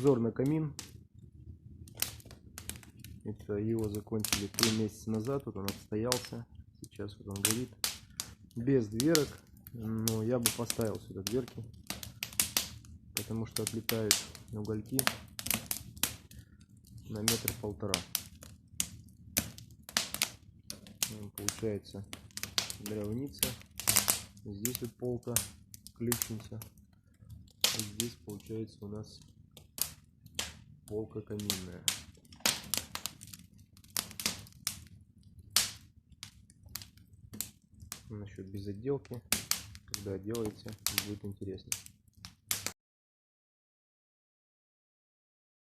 Обзор на камин. Это его закончили 3 месяца назад. Вот он отстоялся. Сейчас вот он горит. Без дверок. Но я бы поставил сюда дверки, потому что отлетают угольки на 1,5 метра. Получается дровница. Здесь вот полка, ключница. И здесь получается у нас полка каминная. Насчет без отделки, когда делаете, будет интересно.